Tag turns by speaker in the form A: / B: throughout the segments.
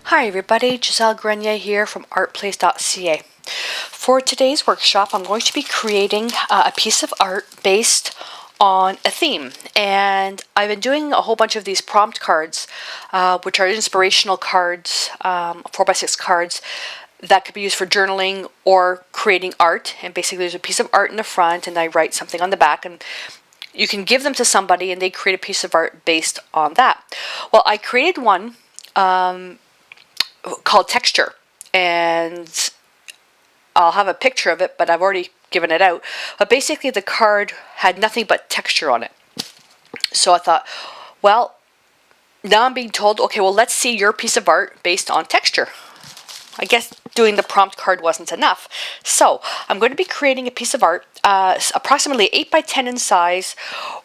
A: Hi everybody, Gisele Grenier here from artplace.ca. For today's workshop, I'm going to be creating a piece of art based on a theme. And I've been doing a whole bunch of these prompt cards, which are inspirational cards, 4x6 cards, that could be used for journaling or creating art. And basically there's a piece of art in the front and I write something on the back, and you can give them to somebody and they create a piece of art based on that. Well, I created one called Texture, and I'll have a picture of it, but I've already given it out. But basically the card had nothing but texture on it. So I thought, well, now I'm being told, okay, well, let's see your piece of art based on texture. I guess doing the prompt card wasn't enough. So I'm going to be creating a piece of art, approximately 8 by 10 in size,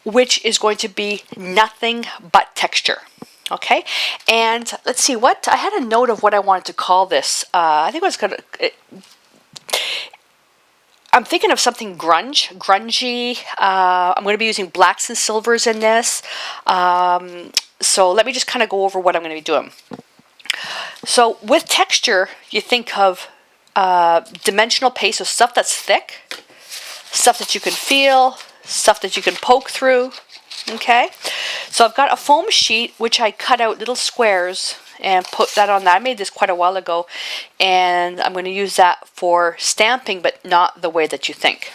A: which is going to be nothing but texture. Okay, and let's see what I had a note of what I wanted to call this. I think I was gonna. I'm thinking of something grungy. I'm going to be using blacks and silvers in this. So let me just kind of go over what I'm going to be doing. So with texture, you think of dimensional paste, so stuff that's thick, stuff that you can feel, stuff that you can poke through. Okay, so I've got a foam sheet which I cut out little squares and put that on that. I made this quite a while ago, and I'm going to use that for stamping, but not the way that you think.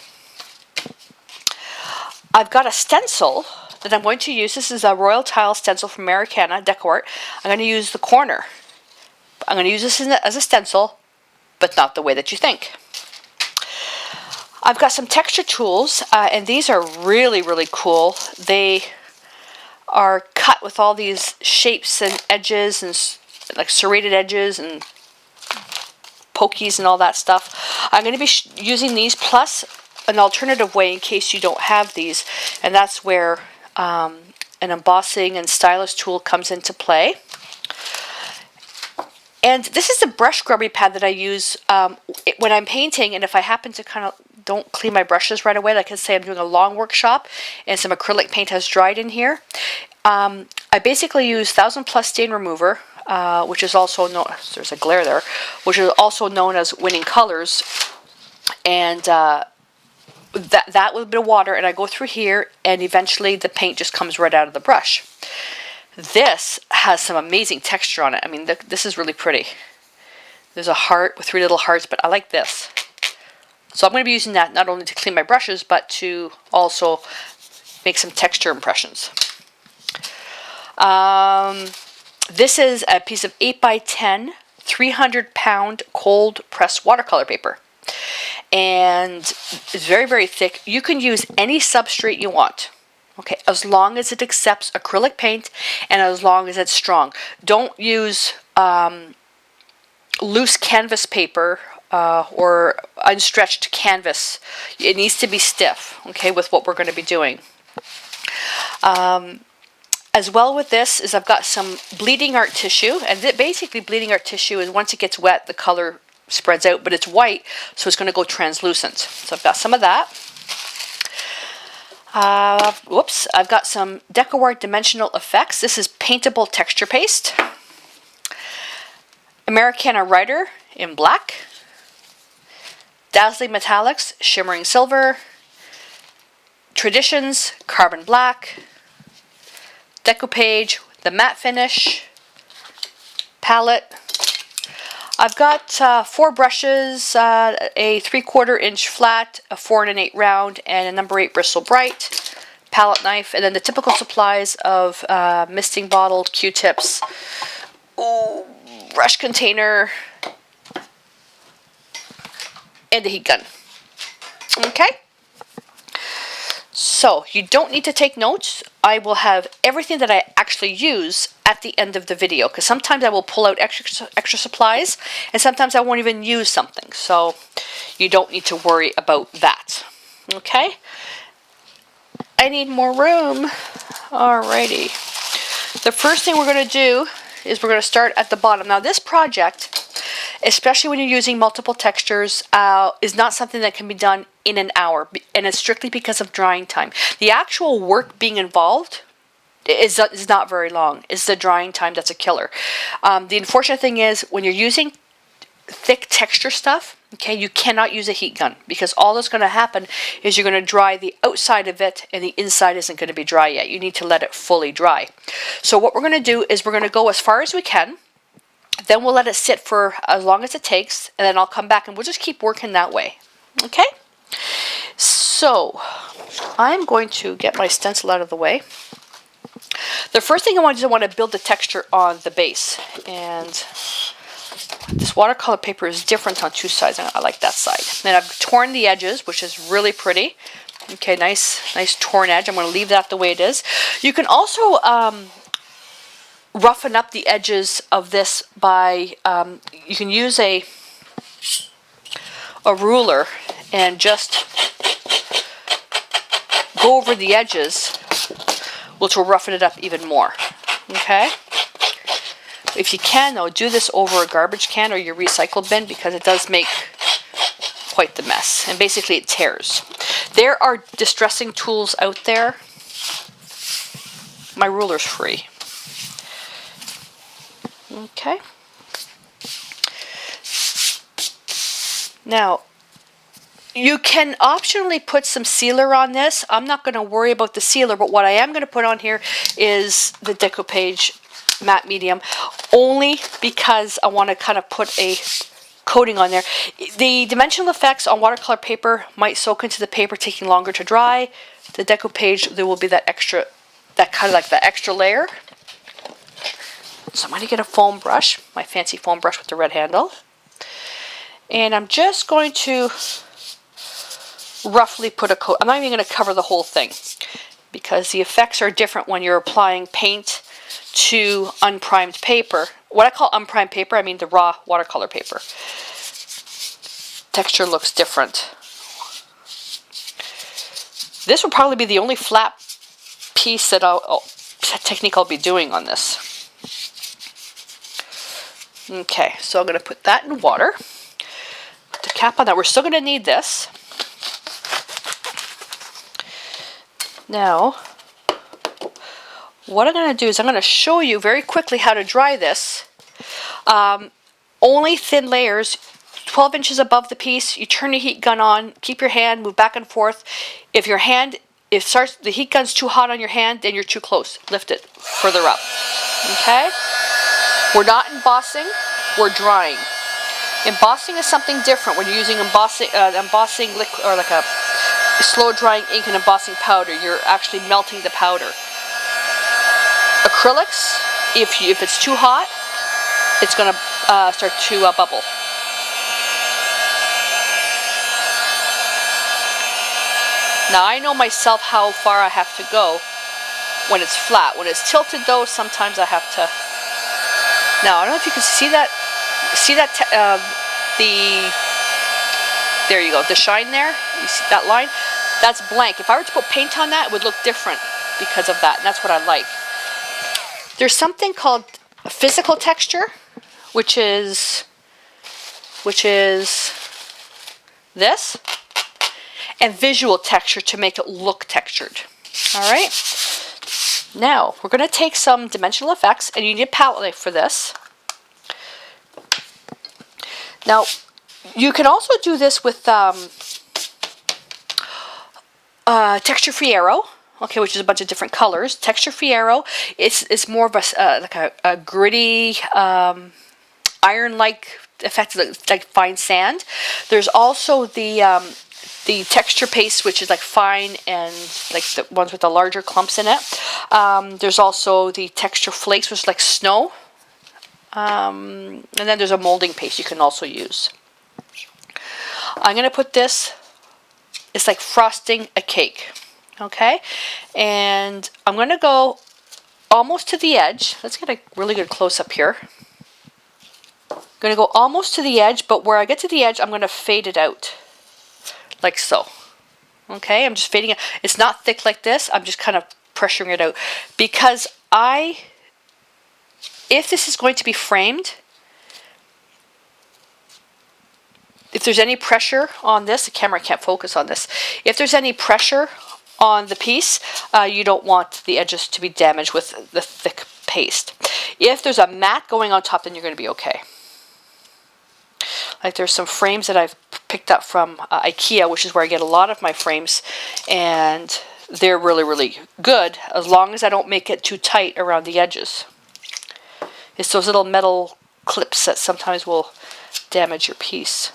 A: I've got a stencil that I'm going to use. This is a Royal Tile stencil from Americana DecoArt. I'm going to use the corner. I'm going to use this as a stencil, but not the way that you think. I've got some texture tools, and these are really, really cool. They are cut with all these shapes and edges, and like serrated edges and pokies and all that stuff. I'm going to be using these plus an alternative way in case you don't have these, and that's where an embossing and stylus tool comes into play. And this is a brush scrubby pad that I use when I'm painting, and if I happen to kind of don't clean my brushes right away, like I say I'm doing a long workshop and some acrylic paint has dried in here, I basically use 1000 Plus stain remover, which is also known, there's a glare there, which is also known as Winning Colors, and that with a bit of water, and I go through here, and eventually the paint just comes right out of the brush. This has some amazing texture on it. I mean, this is really pretty. There's a heart with 3 little hearts, but I like this. So I'm going to be using that not only to clean my brushes, but to also make some texture impressions. This is a piece of 8 by 10, 300-pound cold pressed watercolor paper. And it's very, very thick. You can use any substrate you want. Okay, as long as it accepts acrylic paint and as long as it's strong. Don't use loose canvas paper or unstretched canvas. It needs to be stiff, okay, with what we're going to be doing. As well with this is I've got some bleeding art tissue, and basically bleeding art tissue is once it gets wet, the color spreads out, but it's white, so it's going to go translucent. So I've got some of that. I've got some DecoArt Dimensional Effects. This is paintable texture paste. Americana Writer in black. Dazzling Metallics, Shimmering Silver. Traditions, Carbon Black. Decoupage, the matte finish. Palette. I've got 4 brushes, a 3/4 inch flat, a 4 1/8 round, and a number 8 bristle bright, palette knife, and then the typical supplies of misting bottle, Q-tips, brush container, and a heat gun. Okay? So you don't need to take notes. I will have everything that I actually use at the end of the video, because sometimes I will pull out extra supplies, and sometimes I won't even use something. So you don't need to worry about that. Okay? I need more room. Alrighty. The first thing we're going to do is we're going to start at the bottom. Now this project, especially when you're using multiple textures, is not something that can be done in an hour, and it's strictly because of drying time. The actual work being involved is not very long. It's the drying time that's a killer. The unfortunate thing is when you're using thick texture stuff, okay, you cannot use a heat gun because all that's going to happen is you're going to dry the outside of it and the inside isn't going to be dry yet. You need to let it fully dry. So what we're going to do is we're going to go as far as we can. Then we'll let it sit for as long as it takes, and then I'll come back and we'll just keep working that way. Okay? So I'm going to get my stencil out of the way. The first thing I want to do is I want to build the texture on the base. And this watercolor paper is different on two sides. I like that side. Then I've torn the edges, which is really pretty. Okay, nice torn edge. I'm going to leave that the way it is. You can also roughen up the edges of this by, you can use a ruler and just go over the edges, which will roughen it up even more. Okay? If you can, though, do this over a garbage can or your recycle bin because it does make quite the mess. And basically it tears. There are distressing tools out there. My ruler's free. Okay. Now, you can optionally put some sealer on this. I'm not going to worry about the sealer, but what I am going to put on here is the decoupage matte medium, only because I want to kind of put a coating on there. The dimensional effects on watercolor paper might soak into the paper, taking longer to dry. The decoupage, there will be that extra, that kind of like the extra layer. So I'm going to get a foam brush, my fancy foam brush with the red handle. And I'm just going to roughly put a coat. I'm not even going to cover the whole thing because the effects are different when you're applying paint to unprimed paper. What I call unprimed paper, I mean the raw watercolor paper. Texture looks different. This will probably be the only flat piece that technique I'll be doing on this. Okay, so I'm going to put that in water. Put the cap on that. We're still going to need this. Now, what I'm going to do is I'm going to show you very quickly how to dry this. Only thin layers, 12 inches above the piece. You turn your heat gun on, keep your hand, move back and forth. If the heat gun's too hot on your hand, then you're too close. Lift it further up. Okay? We're not embossing, we're drying. Embossing is something different when you're using embossing liquid or like a slow drying ink and embossing powder. You're actually melting the powder. Acrylics, if it's too hot, it's going to start to bubble. Now I know myself how far I have to go when it's flat. When it's tilted though, sometimes I have to. Now I don't know if you can see that. There you go. The shine there. You see that line? That's blank. If I were to put paint on that, it would look different because of that. And that's what I like. There's something called physical texture, which is this, and visual texture to make it look textured. All right. Now we're going to take some dimensional effects, and you need a palette knife for this. Now you can also do this with texture-free arrow. Okay, which is a bunch of different colors. Texture-free arrow. It's more of a gritty, iron-like effect, like fine sand. There's also the texture paste, which is like fine and like the ones with the larger clumps in it. There's also the texture flakes, which is like snow. And then there's a molding paste you can also use. I'm going to put this, it's like frosting a cake. Okay, and I'm going to go almost to the edge. Let's get a really good close-up here. I'm going to go almost to the edge, but where I get to the edge, I'm going to fade it out, like so. Okay, I'm just fading it. It's not thick like this. I'm just kind of pressuring it out. Because if this is going to be framed, if there's any pressure on this, the camera can't focus on this. If there's any pressure on the piece, you don't want the edges to be damaged with the thick paste. If there's a mat going on top, then you're going to be okay. Like there's some frames that I've picked up from IKEA, which is where I get a lot of my frames, and they're really, really good as long as I don't make it too tight around the edges. It's those little metal clips that sometimes will damage your piece.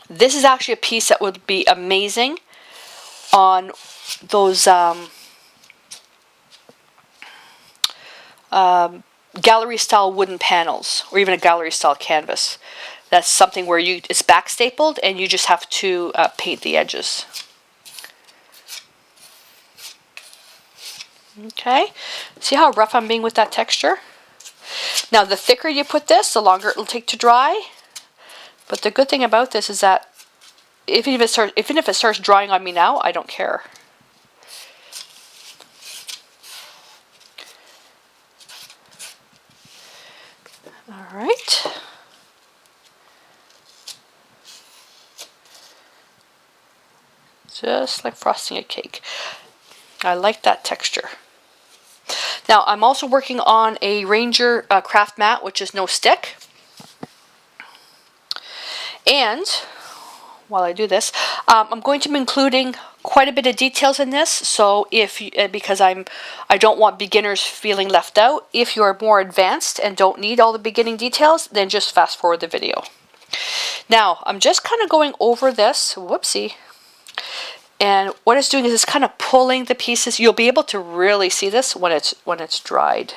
A: This is actually a piece that would be amazing on those gallery style wooden panels, or even a gallery style canvas. That's something where it's back stapled and you just have to paint the edges. Okay, see how rough I'm being with that texture? Now the thicker you put this, the longer it'll take to dry. But the good thing about this is that even if it starts drying on me now, I don't care. All right. Just like frosting a cake. I like that texture. Now I'm also working on a Ranger craft mat, which is no stick. And while I do this, I'm going to be including quite a bit of details in this. So because I don't want beginners feeling left out. If you are more advanced and don't need all the beginning details, then just fast forward the video. Now I'm just kind of going over this. Whoopsie. And what it's doing is it's kind of pulling the pieces. You'll be able to really see this when it's dried.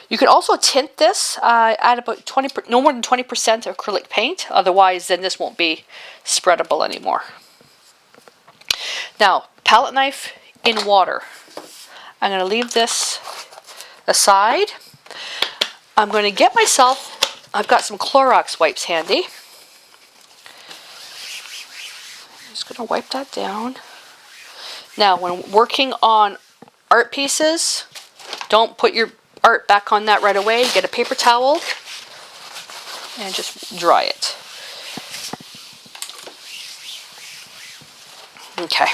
A: You can also tint this, add about no more than 20% acrylic paint. Otherwise, then this won't be spreadable anymore. Now, palette knife in water. I'm going to leave this aside. I'm going to get myself, I've got some Clorox wipes handy. Just going to wipe that down. Now, when working on art pieces, don't put your art back on that right away. Get a paper towel and just dry it. Okay.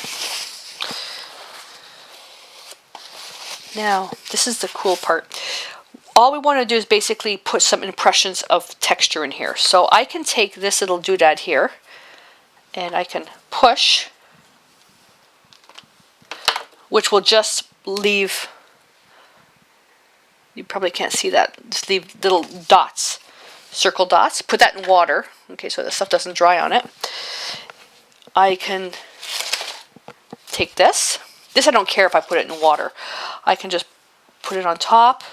A: Now, this is the cool part. All we want to do is basically put some impressions of texture in here. So I can take this little doodad here and I can push, which will just leave, you probably can't see that, just leave little dots, circle dots. Put that in water, okay, so the stuff doesn't dry on it. I can take this. This I don't care if I put it in water. I can just put it on top,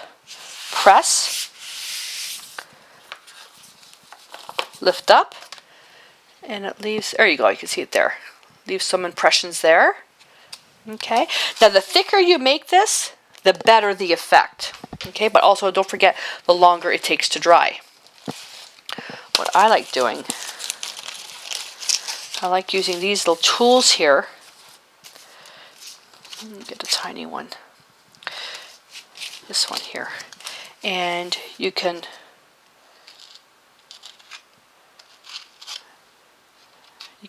A: press, lift up, and it leaves, there you go, you can see it there. Leaves some impressions there. Okay, now the thicker you make this, the better the effect. Okay, but also don't forget the longer it takes to dry. What I like doing, I like using these little tools here. Get a tiny one. This one here. And you can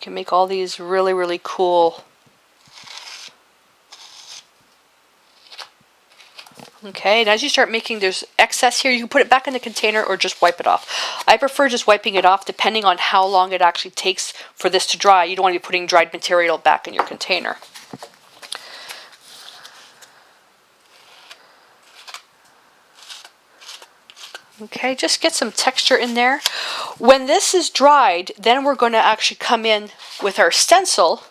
A: make all these really, really cool. Okay, and as you start making, there's excess here, you can put it back in the container or just wipe it off. I prefer just wiping it off depending on how long it actually takes for this to dry. You don't want to be putting dried material back in your container. Okay, just get some texture in there. When this is dried, then we're going to actually come in with our stencil,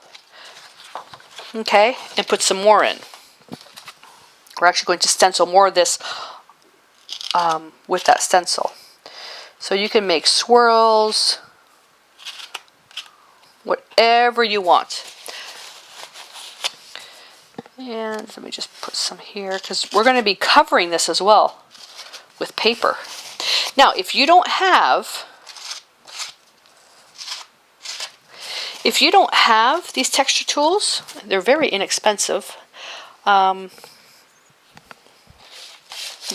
A: okay, and put some more in. We're actually going to stencil more of this with that stencil. So you can make swirls, whatever you want. And let me just put some here, because we're going to be covering this as well with paper. Now, if you don't have these texture tools, they're very inexpensive. You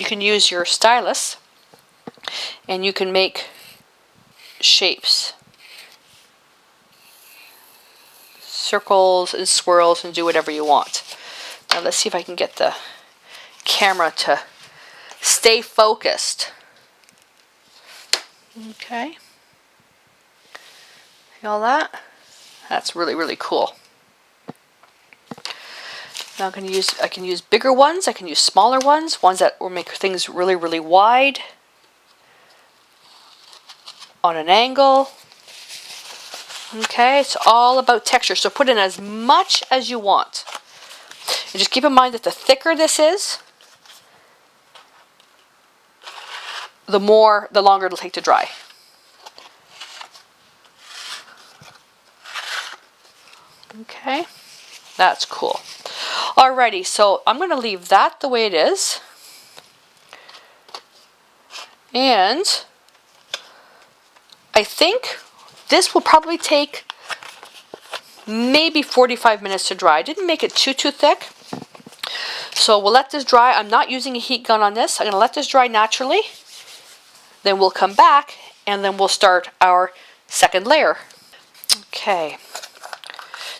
A: can use your stylus and you can make shapes. circles and swirls and do whatever you want. Now let's see if I can get the camera to stay focused. Okay. See all that? That's really, really cool. Now I can use bigger ones, I can use smaller ones that will make things really, really wide on an angle. Okay, it's all about texture, so put in as much as you want. And just keep in mind that the thicker this is, the longer it'll take to dry. Okay, that's cool. Alrighty, so I'm going to leave that the way it is. And I think this will probably take maybe 45 minutes to dry. I didn't make it too thick. So we'll let this dry. I'm not using a heat gun on this. I'm going to let this dry naturally. Then we'll come back and then we'll start our second layer. Okay.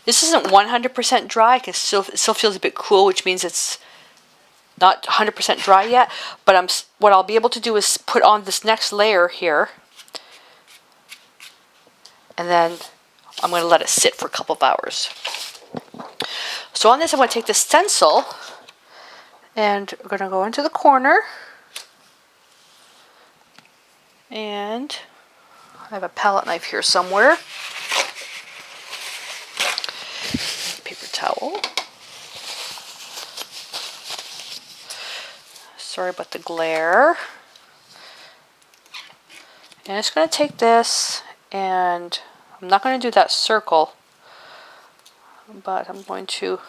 A: This isn't 100% dry. It still feels a bit cool, which means it's not 100% dry yet. But what I'll be able to do is put on this next layer here. And then I'm going to let it sit for a couple of hours. So on this, I'm going to take the stencil and we're going to go into the corner. And I have a palette knife here somewhere. Paper towel. Sorry about the glare. And it's going to take this, and I'm not going to do that circle, but I'm going to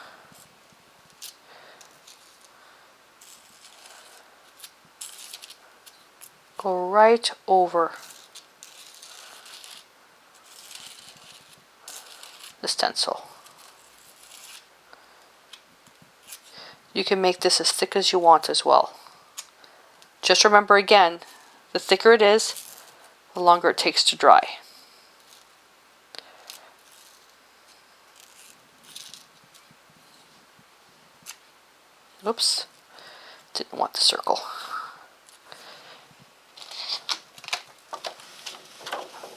A: go right over the stencil. You can make this as thick as you want as well. Just remember again, the thicker it is, the longer it takes to dry. Oops, didn't want the circle.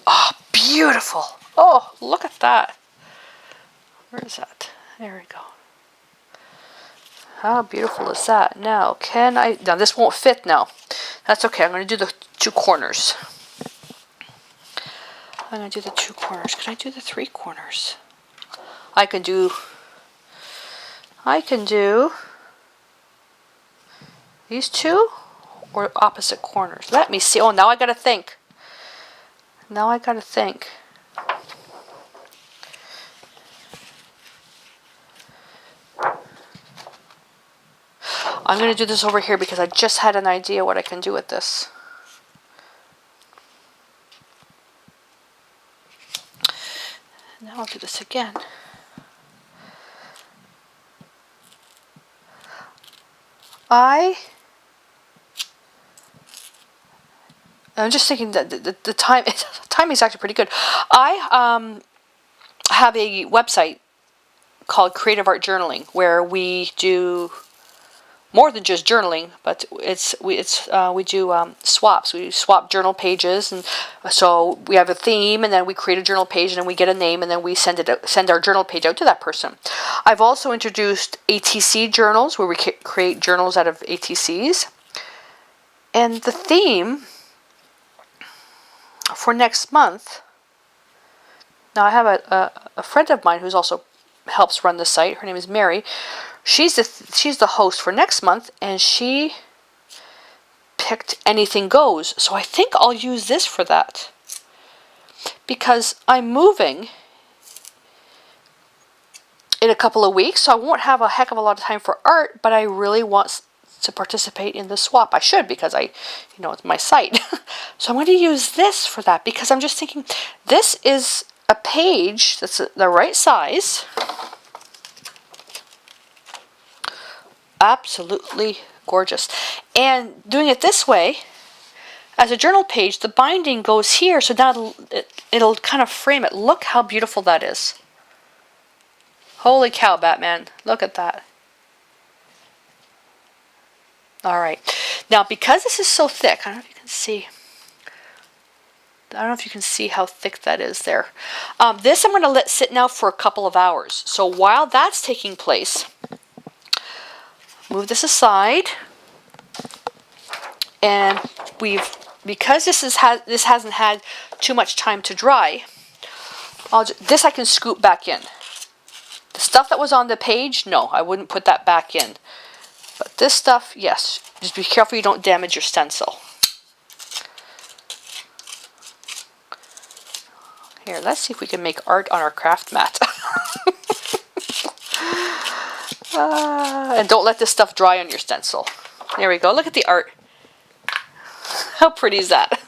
A: Oh, beautiful. Oh, look at that. Where is that? There we go. How beautiful is that? Now, now this won't fit now. That's okay. I'm going to do the two corners. I'm going to do the two corners. Can I do the three corners? I can do these two or opposite corners. Let me see. Oh, now I got to think. Now I got to think. I'm going to do this over here because I just had an idea what I can do with this. Now I'll do this again. I'm just thinking that the timing is actually pretty good. I have a website called Creative Art Journaling where we do more than just journaling, but we do swaps. We swap journal pages, and so we have a theme, and then we create a journal page, and then we get a name, and then we send our journal page out to that person. I've also introduced ATC journals where we create journals out of ATCs, and the theme for next month. Now I have a friend of mine who's also helps run the site. Her name is Mary. She's the host for next month, and she picked Anything Goes. So I think I'll use this for that, because I'm moving in a couple of weeks, so I won't have a heck of a lot of time for art, but I really want to participate in the swap. I should, because it's my site. So I'm going to use this for that, because I'm just thinking this is a page that's the right size. Absolutely gorgeous. And doing it this way, as a journal page, the binding goes here, so now it'll kind of frame it. Look how beautiful that is. Holy cow, Batman. Look at that. Alright. Now, because this is so thick, I don't know if you can see. I don't know if you can see how thick that is there. This I'm going to let sit now for a couple of hours. So while that's taking place, move this aside. And because this hasn't had too much time to dry, this I can scoop back in. The stuff that was on the page, no, I wouldn't put that back in. But this stuff, yes. Just be careful you don't damage your stencil. Here, let's see if we can make art on our craft mat. And don't let this stuff dry on your stencil. There we go. Look at the art. How pretty is that?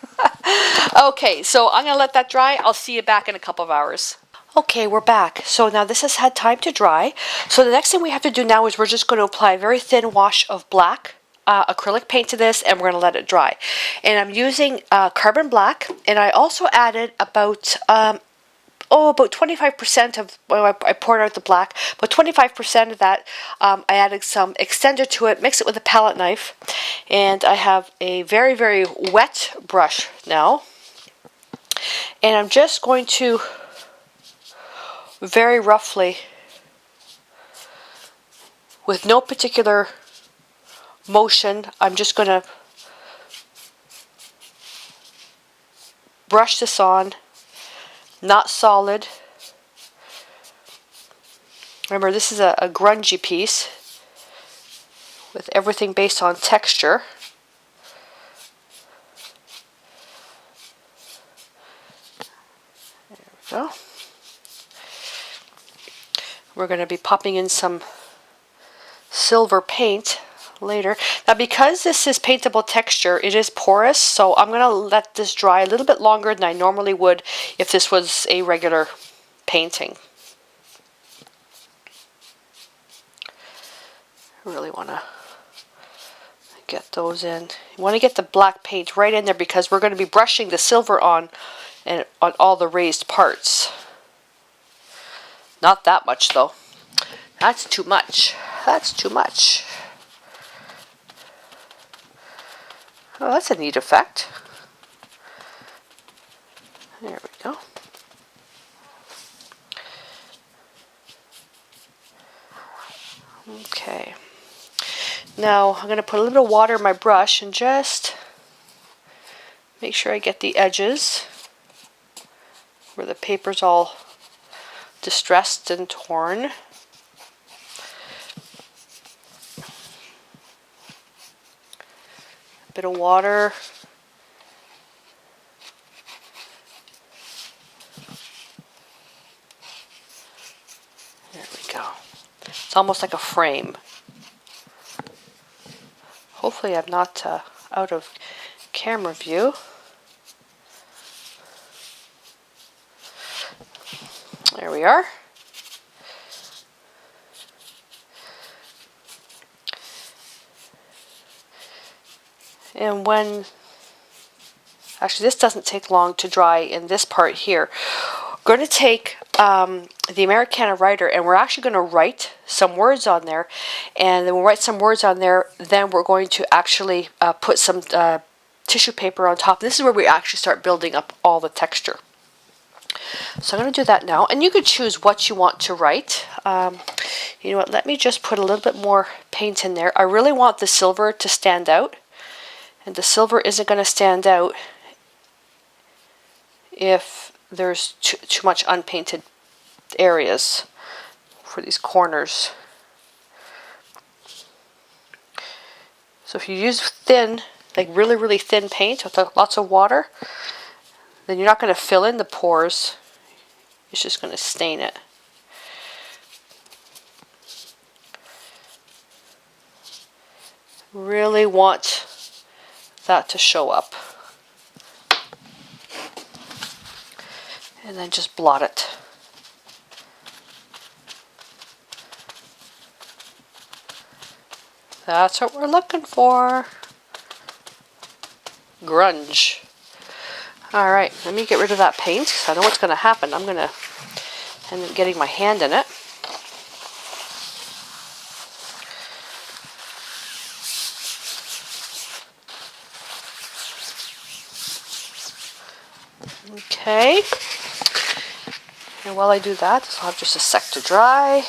A: Okay, so I'm going to let that dry. I'll see you back in a couple of hours. Okay, we're back. So now this has had time to dry. So the next thing we have to do now is we're just going to apply a very thin wash of black acrylic paint to this, and we're going to let it dry. And I'm using carbon black, and I also added about 25% of, well, I poured out the black, but 25% of that, I added some extender to it, mix it with a palette knife, and I have a very, very wet brush now. And I'm just going to very roughly, with no particular motion, I'm just going to brush this on. Not solid. Remember, this is a grungy piece with everything based on texture. There we go. We're going to be popping in some silver paint later. Now, because this is paintable texture, it is porous, so I'm going to let this dry a little bit longer than I normally would if this was a regular painting. I really want to get those in. You want to get the black paint right in there because we're going to be brushing the silver on and on all the raised parts. Not that much though. That's too much. That's too much. Oh, that's a neat effect. There we go. Okay. Now I'm going to put a little bit of water in my brush and just make sure I get the edges where the paper's all distressed and torn. A bit of water. There we go. It's almost like a frame. Hopefully I'm not out of camera view. There we are. And when, actually this doesn't take long to dry in this part here. We're going to take the Americana writer and we're actually going to write some words on there, and then we'll write some words on there, then we're going to actually put some tissue paper on top. This is where we actually start building up all the texture. So I'm going to do that now, and you could choose what you want to write. You know what, let me just put a little bit more paint in there. I really want the silver to stand out, and the silver isn't going to stand out if there's too much unpainted areas for these corners. So if you use thin, like really, really thin paint with lots of water, then you're not going to fill in the pores. It's just going to stain it. Really want that to show up. And then just blot it. That's what we're looking for. Grunge. Alright, let me get rid of that paint because I know what's going to happen. I'm going to end up getting my hand in it. Okay. And while I do that, this will have just a sec to dry.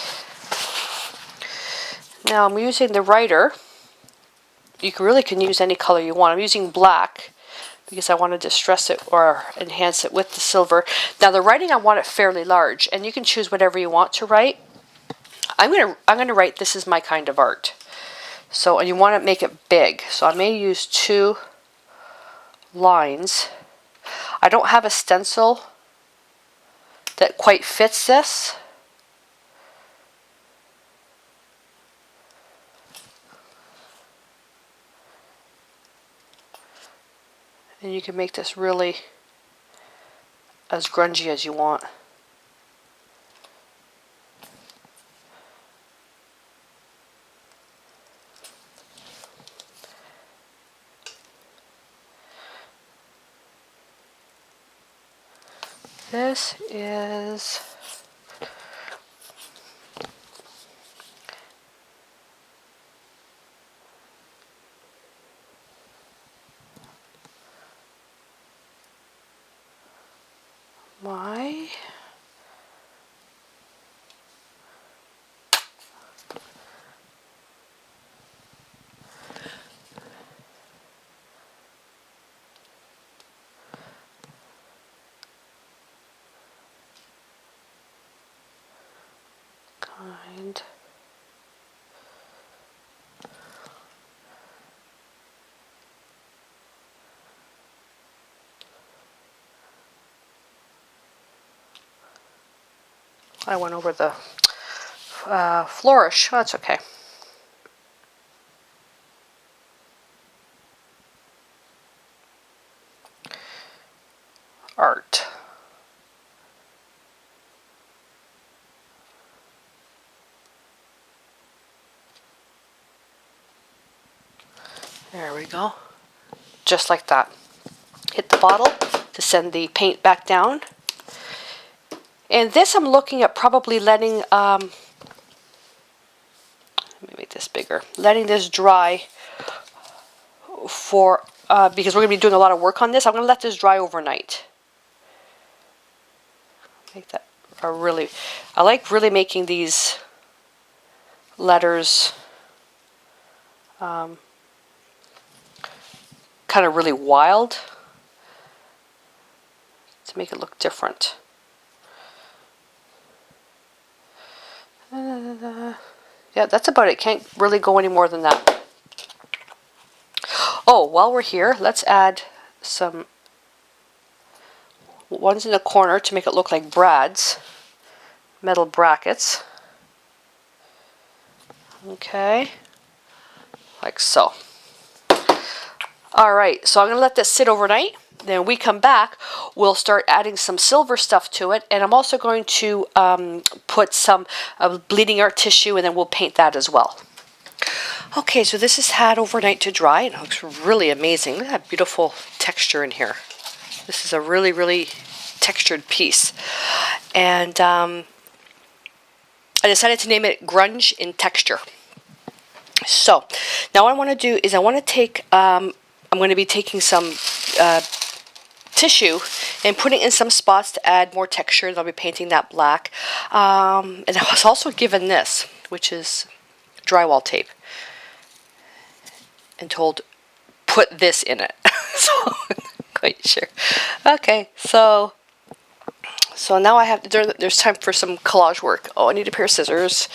A: Now I'm using the writer. You really can use any color you want. I'm using black because I want to distress it or enhance it with the silver. Now the writing, I want it fairly large, and you can choose whatever you want to write. I'm gonna write, "This is my kind of art." So, and you want to make it big. So I may use 2 lines. I don't have a stencil that quite fits this. And you can make this really as grungy as you want. This is my kind I went over the flourish. Oh, that's okay. Art. There we go. Just like that. Hit the bottle to send the paint back down. And this I'm looking at probably letting, let me make this bigger, letting this dry for, because we're going to be doing a lot of work on this. I'm going to let this dry overnight. Make that really, I like really making these letters kind of really wild to make it look different. Yeah, that's about it. Can't really go any more than that. Oh, while we're here, let's add some ones in the corner to make it look like brads, metal brackets. Okay, like so. All right, so I'm going to let this sit overnight. Then when we come back, we'll start adding some silver stuff to it, and I'm also going to put some bleeding art tissue, and then we'll paint that as well. Okay, so this has had overnight to dry, and it looks really amazing. Look at that beautiful texture in here. This is a really, really textured piece. And I decided to name it Grunge in Texture. So now what I want to do is I want to take, I'm going to be taking some tissue and putting in some spots to add more texture. And I'll be painting that black. And I was also given this, which is drywall tape, and told, put this in it. So I'm not quite sure. Okay, so now I have, there's time for some collage work. Oh, I need a pair of scissors.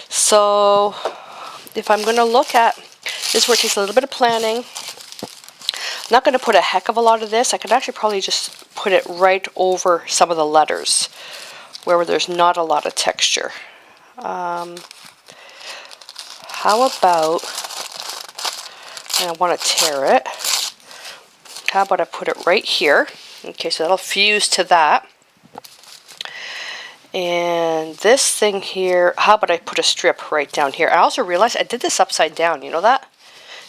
A: So if I'm going to look at this, where it takes a little bit of planning. I'm not going to put a heck of a lot of this. I could actually probably just put it right over some of the letters where there's not a lot of texture. How about, and I want to tear it, how about I put it right here? Okay, so that'll fuse to that. And this thing here, how about I put a strip right down here? I also realized I did this upside down, you know that?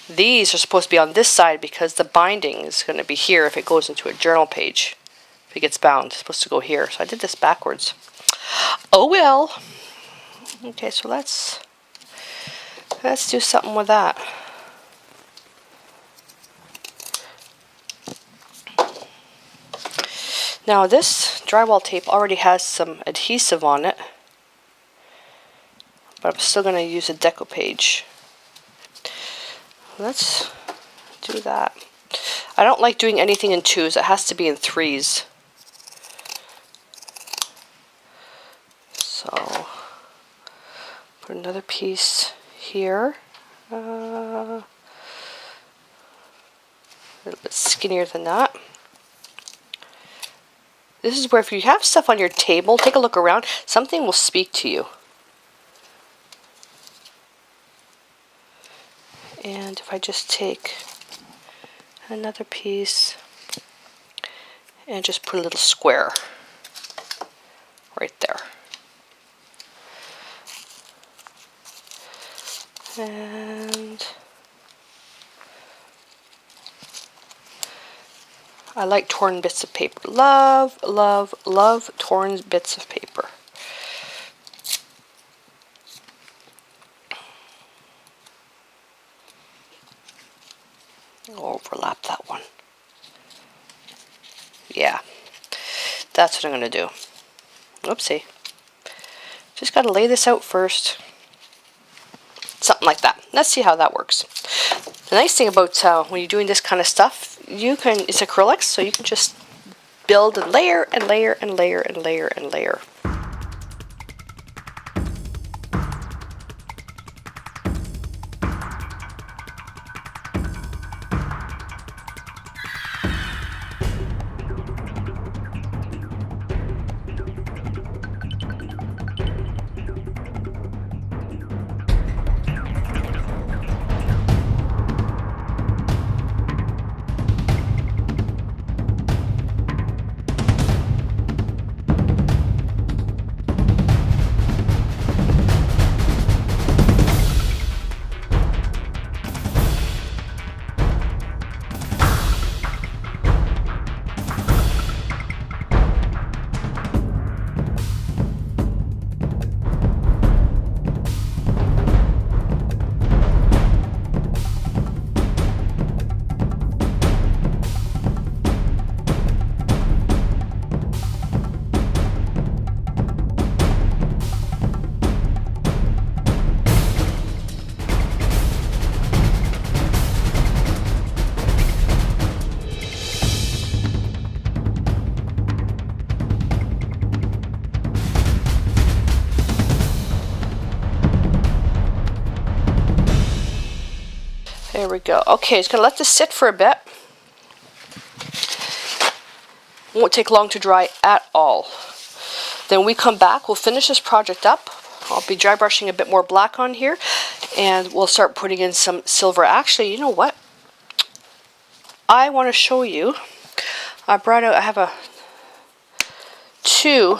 A: These are supposed to be on this side because the binding is going to be here if it goes into a journal page. If it gets bound, it's supposed to go here. So I did this backwards. Oh well. Okay, so let's do something with that. Now this drywall tape already has some adhesive on it, but I'm still going to use a decoupage. Let's do that. I don't like doing anything in 2s. It has to be in 3s. So put another piece here. A little bit skinnier than that. This is where if you have stuff on your table, take a look around. Something will speak to you. And if I just take another piece and just put a little square right there. And I like torn bits of paper. Love, love, love torn bits of paper. I'll overlap that one. Yeah, that's what I'm going to do. Oopsie. Just got to lay this out first. Something like that. Let's see how that works. The nice thing about when you're doing this kind of stuff, it's acrylics, so you can just build and layer and layer and layer and layer and layer. There we go. Okay, just gonna let this sit for a bit. Won't take long to dry at all. Then we come back, we'll finish this project up. I'll be dry brushing a bit more black on here, and we'll start putting in some silver. Actually, you know what? I want to show you. I have a 2.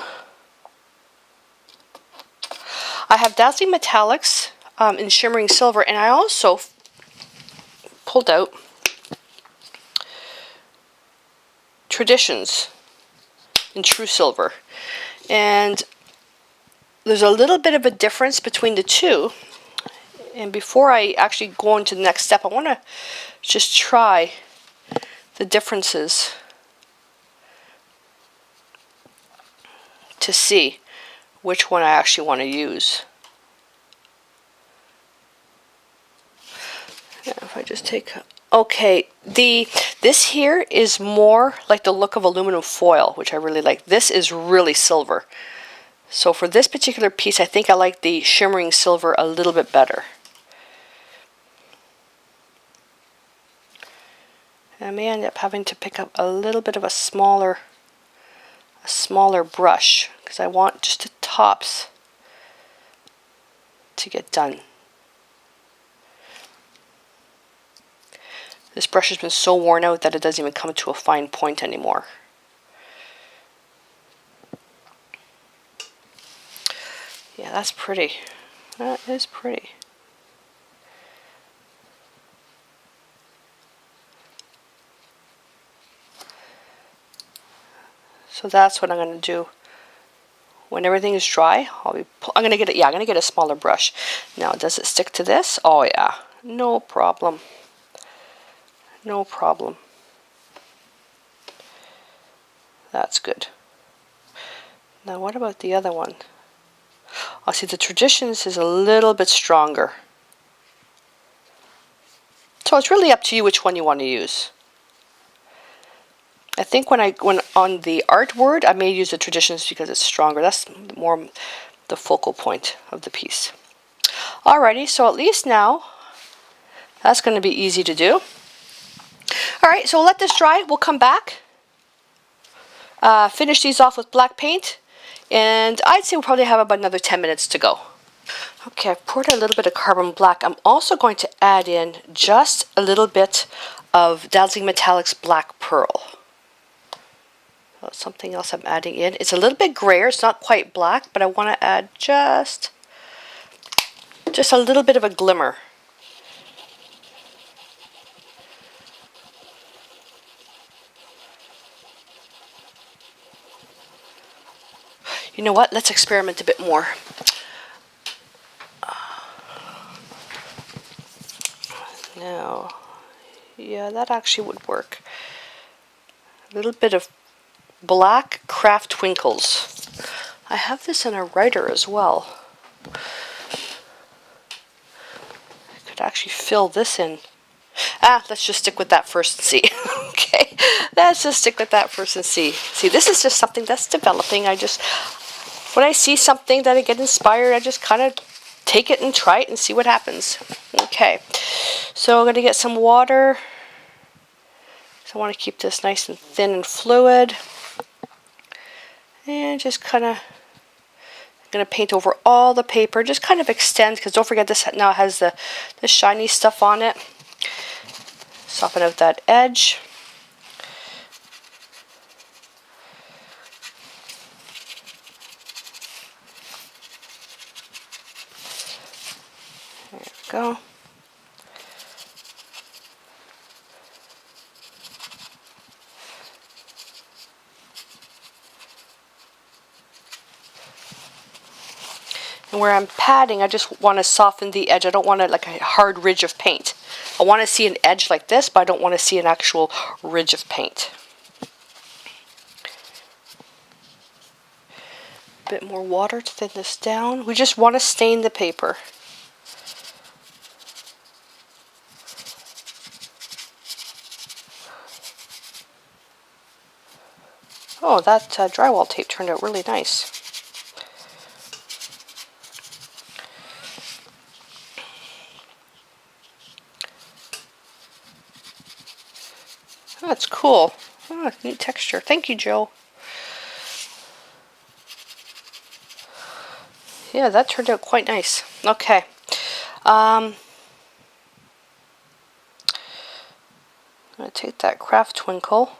A: I have Dazzling Metallics in Shimmering Silver, and I also pulled out Traditions in True Silver. And there's a little bit of a difference between the two. And before I actually go on to the next step, I want to just try the differences to see which one I actually want to use. If I just take, okay, this here is more like the look of aluminum foil, which I really like. This is really silver. So for this particular piece, I think I like the shimmering silver a little bit better. I may end up having to pick up a little bit of a smaller brush, because I want just the tops to get done. This brush has been so worn out that it doesn't even come to a fine point anymore. Yeah, that's pretty. That is pretty. So that's what I'm going to do. When everything is dry, I'm going to get it. Yeah, I'm going to get a smaller brush. Now, does it stick to this? Oh yeah, no problem. No problem. That's good. Now what about the other one? Oh, see, the Traditions is a little bit stronger. So it's really up to you which one you want to use. I think when on the art word, I may use the Traditions because it's stronger. That's more the focal point of the piece. Alrighty, so at least now that's going to be easy to do. Alright, so we'll let this dry. We'll come back, finish these off with black paint, and I'd say we'll probably have about another 10 minutes to go. Okay, I've poured a little bit of carbon black. I'm also going to add in just a little bit of Dazzling Metallics Black Pearl. So something else I'm adding in. It's a little bit grayer. It's not quite black, but I want to add just a little bit of a glimmer. You know what? Let's experiment a bit more. Now, yeah, that actually would work. A little bit of black craft twinkles. I have this in a writer as well. I could actually fill this in. Let's just stick with that first and see. Okay, let's just stick with that first and see. See, this is just something that's developing. When I see something that I get inspired, I just kind of take it and try it and see what happens. Okay, so I'm going to get some water. So I want to keep this nice and thin and fluid. And just kind of, I'm going to paint over all the paper. Just kind of extend, because don't forget this now has the shiny stuff on it. Soften out that edge. There we go. And where I'm padding, I just want to soften the edge. I don't want it like a hard ridge of paint. I want to see an edge like this, but I don't want to see an actual ridge of paint. A bit more water to thin this down. We just want to stain the paper. Oh, that drywall tape turned out really nice. That's cool. Oh, neat texture. Thank you, Joe. Yeah, that turned out quite nice. Okay. I'm going to take that craft twinkle.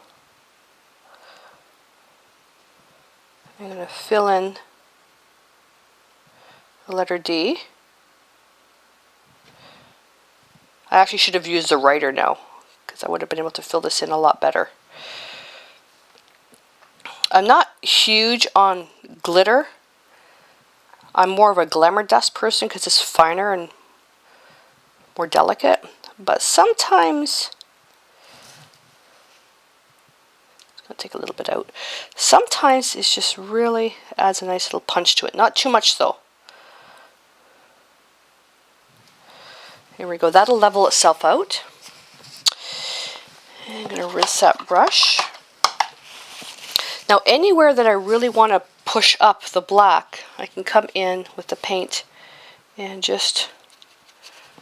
A: I'm going to fill in the letter D. I actually should have used the writer now, because I would have been able to fill this in a lot better. I'm not huge on glitter. I'm more of a glamour dust person because it's finer and more delicate. But sometimes, I'm going to take a little bit out. Sometimes it just really adds a nice little punch to it. Not too much though. Here we go. That'll level itself out. I'm going to rinse that brush. Now anywhere that I really want to push up the black, I can come in with the paint and just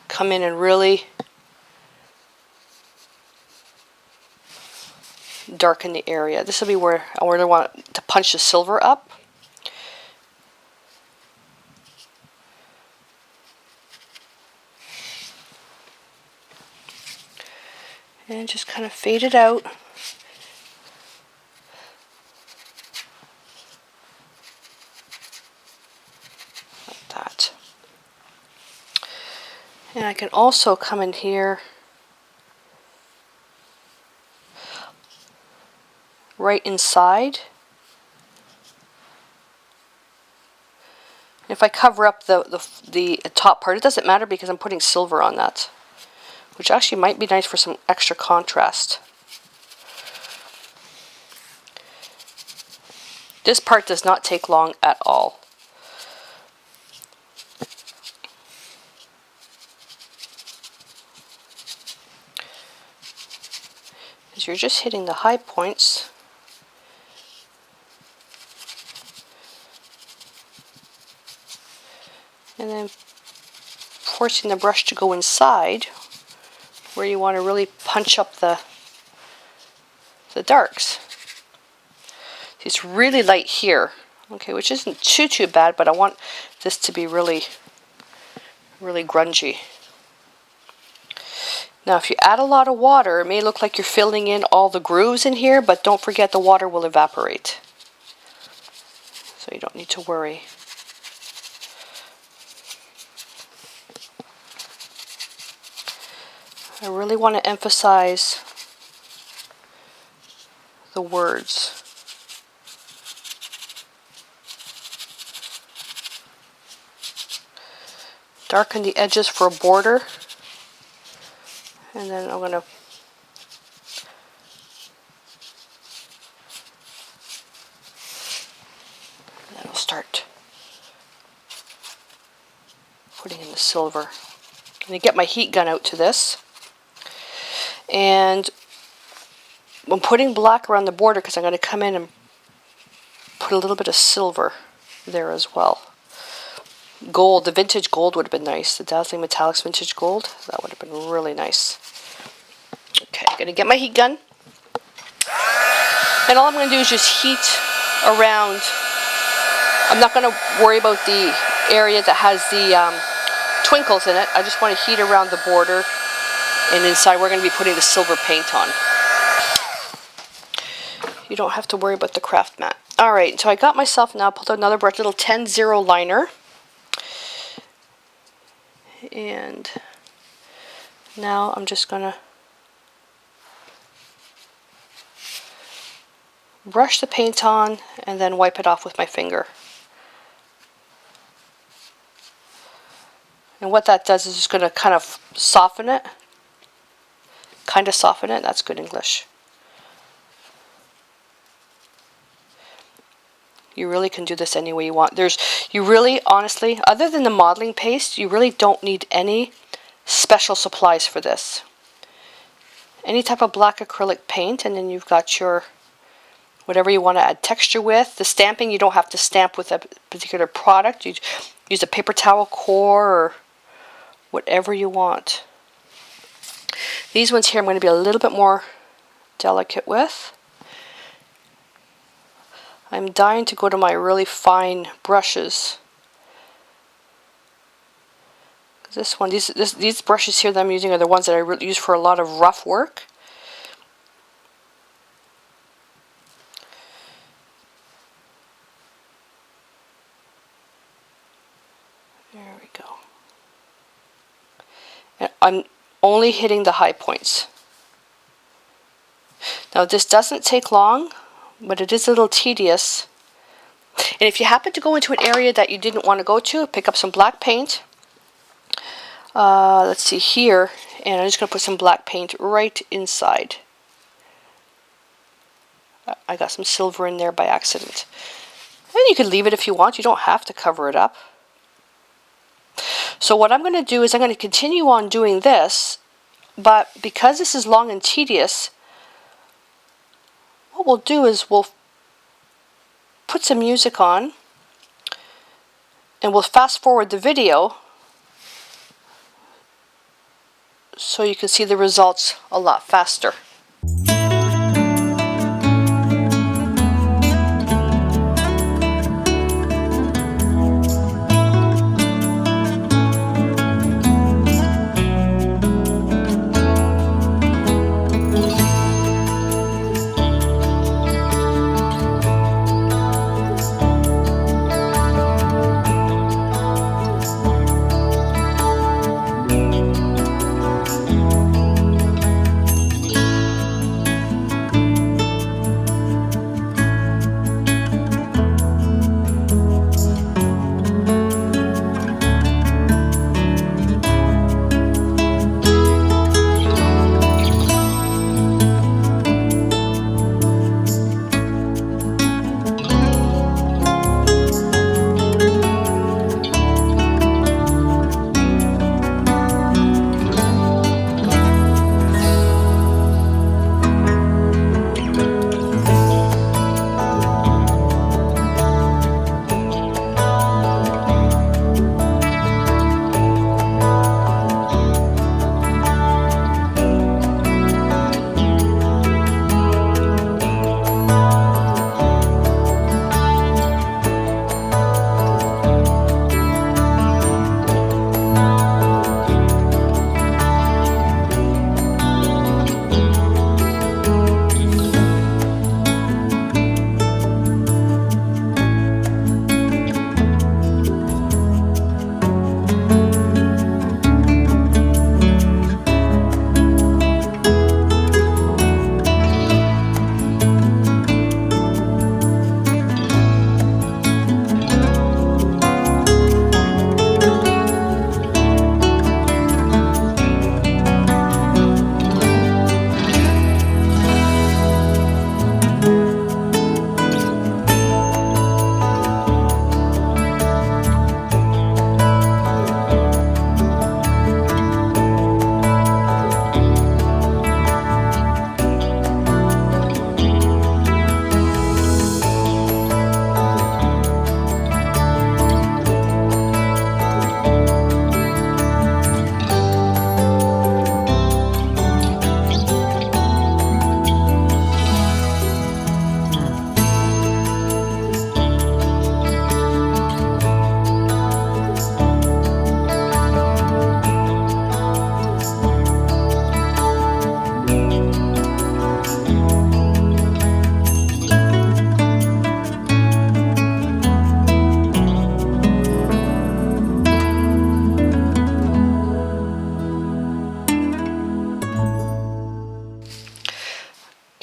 A: come in and really darken the area. This will be where I really want to punch the silver up. And just kind of fade it out. Like that. And I can also come in here right inside. If I cover up the top part, it doesn't matter because I'm putting silver on that, which actually might be nice for some extra contrast. This part does not take long at all. Because you're just hitting the high points. And then forcing the brush to go inside where you want to really punch up the darks. It's really light here, okay, which isn't too bad, but I want this to be really grungy. Now if you add a lot of water, it may look like you're filling in all the grooves in here, but don't forget the water will evaporate. So you don't need to worry. I really want to emphasize the words. Darken the edges for a border. And then I'm going to start putting in the silver. I'm going to get my heat gun out to this. And I'm putting black around the border because I'm going to come in and put a little bit of silver there as well. Gold, the vintage gold would have been nice. The Dazzling Metallics vintage gold, that would have been really nice. Okay, I'm going to get my heat gun. And all I'm going to do is just heat around. I'm not going to worry about the area that has the twinkles in it. I just want to heat around the border. And inside we're going to be putting the silver paint on. You don't have to worry about the craft mat. Alright, so I got myself now, pulled out another brush, little 10-0 liner. And now I'm just going to brush the paint on and then wipe it off with my finger. And what that does is just going to kind of soften it. That's good English. You really can do this any way you want. You really, honestly, other than the modeling paste, you really don't need any special supplies for this. Any type of black acrylic paint, and then you've got your whatever you want to add texture with. The stamping, you don't have to stamp with a particular product. You use a paper towel core or whatever you want. These ones here I'm going to be a little bit more delicate with. I'm dying to go to my really fine brushes. This one, these brushes here that I'm using are the ones that I use for a lot of rough work. There we go. And I'm only hitting the high points. Now this doesn't take long, but it is a little tedious. And if you happen to go into an area that you didn't want to go to, pick up some black paint. Let's see here, and I'm just going to put some black paint right inside. I got some silver in there by accident. And you can leave it if you want, you don't have to cover it up. So what I'm going to do is I'm going to continue on doing this, but because this is long and tedious, what we'll do is we'll put some music on and we'll fast forward the video so you can see the results a lot faster.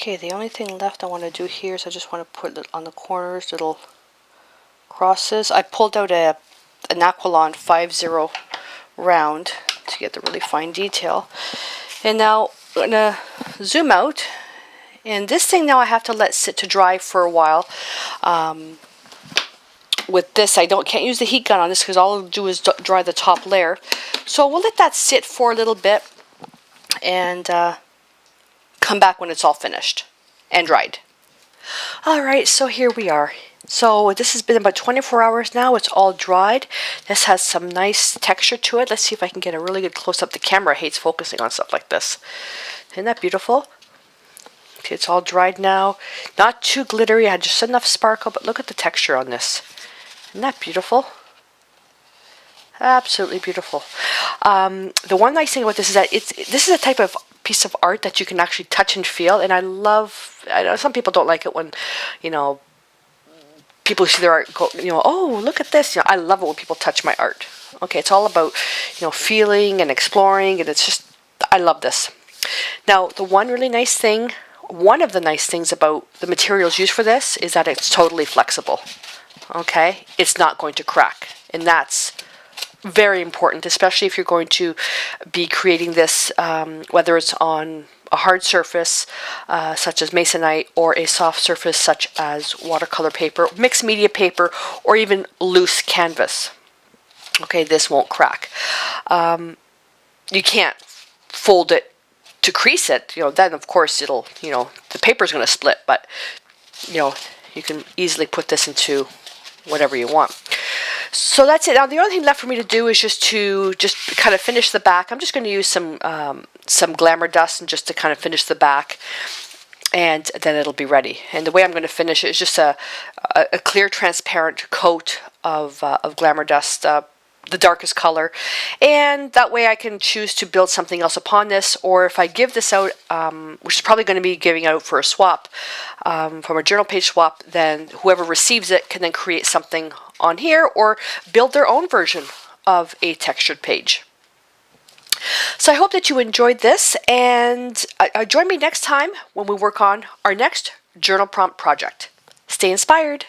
A: Okay, the only thing left I want to do here is I just want to put on the corners little crosses. I pulled out an Aqualon 50 round to get the really fine detail. And now I'm going to zoom out. And this thing now I have to let sit to dry for a while. With this, I can't use the heat gun on this because all I'll do is dry the top layer. So we'll let that sit for a little bit and come back when it's all finished and dried. Alright, so here we are. So this has been about 24 hours now. It's all dried. This has some nice texture to it. Let's see if I can get a really good close-up. The camera hates focusing on stuff like this. Isn't that beautiful? Okay, it's all dried now. Not too glittery. I had just enough sparkle, but look at the texture on this. Isn't that beautiful? Absolutely beautiful. The one nice thing about this is that this is a type of piece of art that you can actually touch and feel, and I know some people don't like it when, people see their art go, oh, look at this. I love it when people touch my art. Okay, it's all about, feeling and exploring, and it's just, I love this. Now, one of the nice things about the materials used for this is that it's totally flexible. Okay, it's not going to crack, and that's very important, especially if you're going to be creating this, whether it's on a hard surface such as masonite, or a soft surface such as watercolor paper, mixed media paper, or even loose canvas. Okay, this won't crack. You can't fold it to crease it. Then of course it'll, the paper's going to split, but you can easily put this into whatever you want. So that's it. Now the only thing left for me to do is just kind of finish the back. I'm just going to use some glamour dust and just to kind of finish the back, and then it'll be ready. And the way I'm going to finish it is just a clear transparent coat of glamour dust, the darkest color, and that way I can choose to build something else upon this, or if I give this out, which is probably going to be giving out for a swap, from a journal page swap, then whoever receives it can then create something on here or build their own version of a textured page. So I hope that you enjoyed this, and join me next time when we work on our next journal prompt project. Stay inspired.